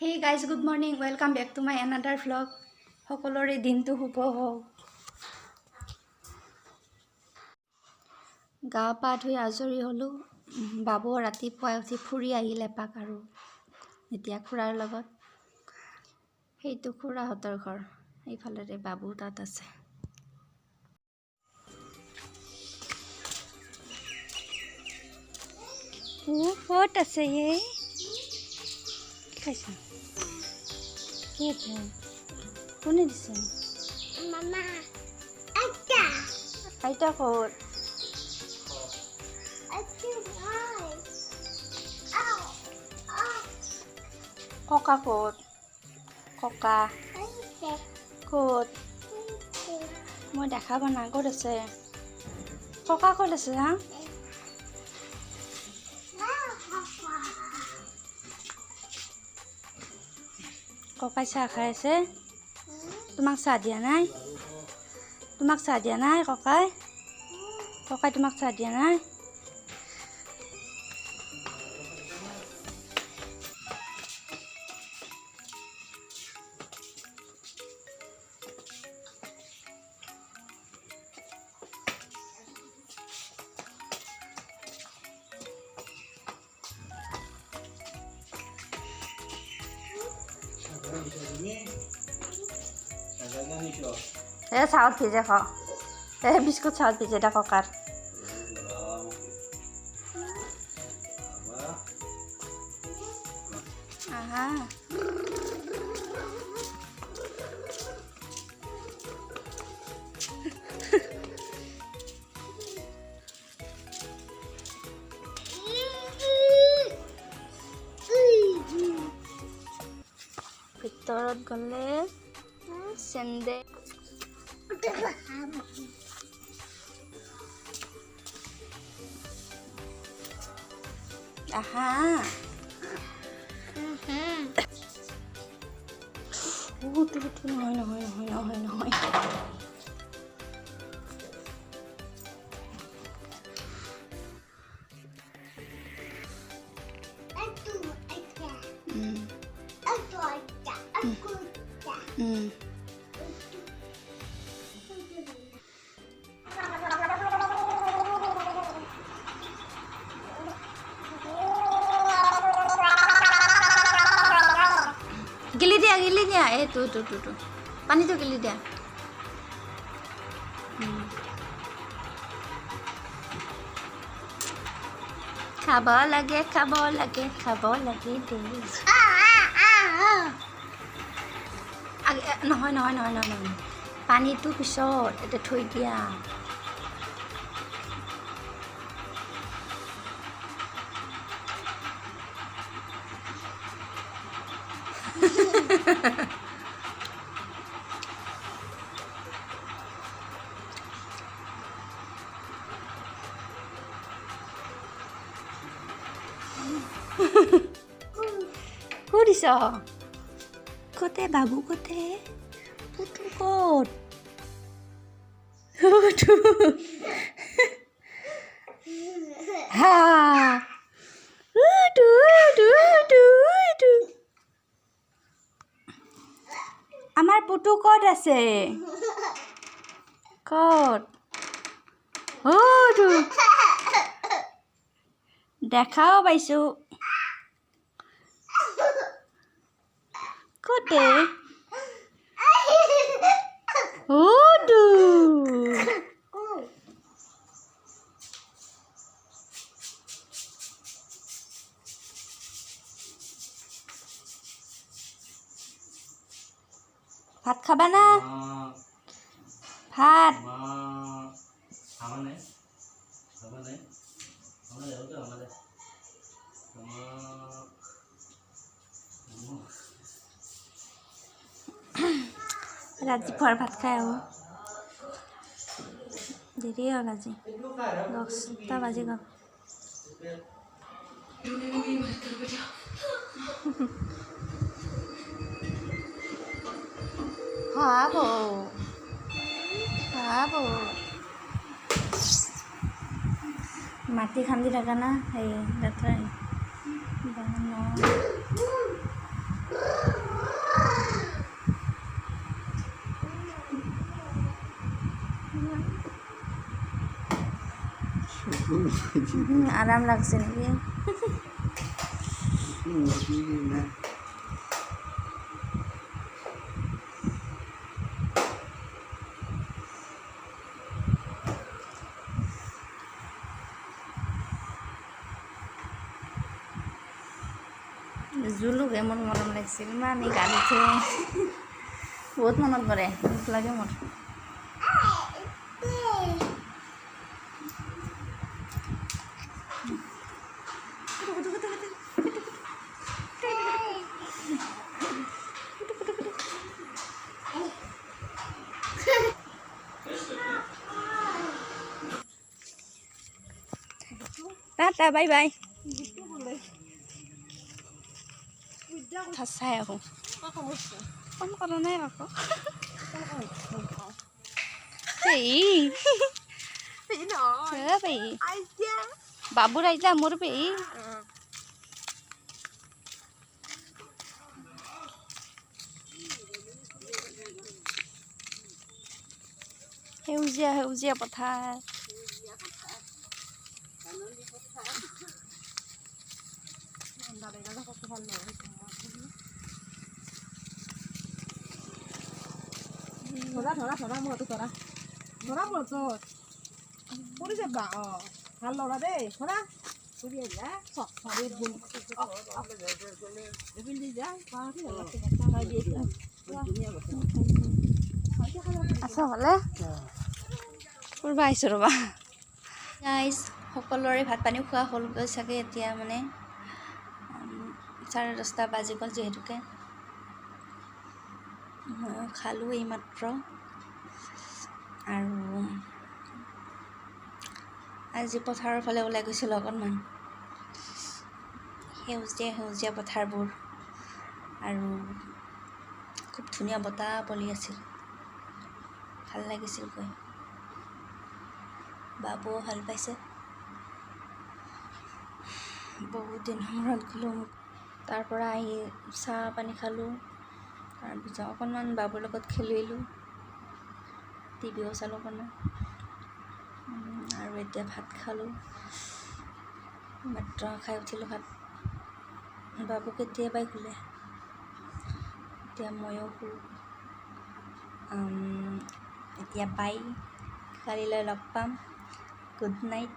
Hey guys, good morning. Welcome back to my another vlog. সকলোৰে দিনটো শুভ হওক। গা পা ধুই আজৰি হ'লো। বাবু ৰাতিপুৱাই উঠি ফুৰি আহিল এপাক আৰু এতিয়া খুৰাৰ লগত। সেইটো খুৰাহঁতৰ ঘৰ। এইফালেৰে বাবু তাত আছে। ক'ত আছে এই? খাইছা? কোনে দিছে? মামা আইতা আইতা ক'ত? ককা ক'ত? ককা ক'ত? মই দেখা পোৱা নাই। ক'ত আছে? ককা ক'ত আছে হা? ককাই চাহ খাই আছে। তোমাক চাহ দিয়া নাই? তোমাক চাহ দিয়া নাই ককাই? ককাই তোমাক চাহ দিয়া নাই? চাউল ভিজে খাওঁ। বিস্কুট চাউল ভিজে দা ককাৰ। আহা ভিতৰত গ'লে চেন্দেল আহা নহয় গিলি দিয়া এইটো পানীটো গিলি দিয়া। খাব লাগে নহয় পানীটো পিছত এতিয়া থৈ দিয়া। কৰিছ কতে বাবু কতে পুতু ক'ত? হা আমাৰ পুতু ক'ত আছে? ক'ত? দেখাও পাইছোঁ। ক'তে? ভাত খাবা না? ভাত ৰাতিপুৱাৰ ভাত খাই আহোঁ। দেৰি হ'ল আজি 10টা বাজি গ'ল। খাব মাটি খান্দি থাকা না সেই আৰাম লাগছে নেকি? জুলুক মোৰ মৰম লাগিছিল, ইমান এই গাড়ীতে বহুত মনত পৰে, দুখ লাগে মোৰ। Tata bye bye. চাই আহোঁ ফোন কৰা নাই আকৌ। পেহী বাবুৰ আইতা মোৰ পেহী। সেউজীয়া সেউজীয়া পথাৰ। ধৰা ধৰা ধৰা মূৰটো ধৰা ধৰা মূৰটো পৰি যাবা। ভাল ল'ৰা দেই, ধৰা পৰি আহিলা চৰি আছা ভালে? ফুৰিব আহিছোঁ ৰ'বা। গাইজ সকলোৰে ভাত পানী খোৱা হ'লগৈ চাগে এতিয়া, মানে 10:30 বাজি গ'ল যিহেতুকে। খালোঁ এইমাত্ৰ। আৰু আজি পথাৰৰ ফালে ওলাই গৈছিলোঁ অকণমান। সেউজীয়া সেউজীয়া পথাৰবোৰ আৰু খুব ধুনীয়া বতাহ বলি আছিল, ভাল লাগিছিল গৈ। বাবুও ভাল পাইছে। বহুত দিনৰ মূৰত গ'লোঁ, তাৰ পৰা আহি চাহ পানী খালোঁ, তাৰপিছত অকণমান বাবুৰ লগত খেলিলোঁ, টিভিও চালোঁ অকণমান, আৰু এতিয়া ভাত খালোঁ। মাত্ৰ খাই উঠিলোঁ ভাত। বাবু কেতিয়াবাই শুলে, এতিয়া ময়ো শুওঁ। এতিয়া বাই, কালিলৈ লগ পাম। Good night.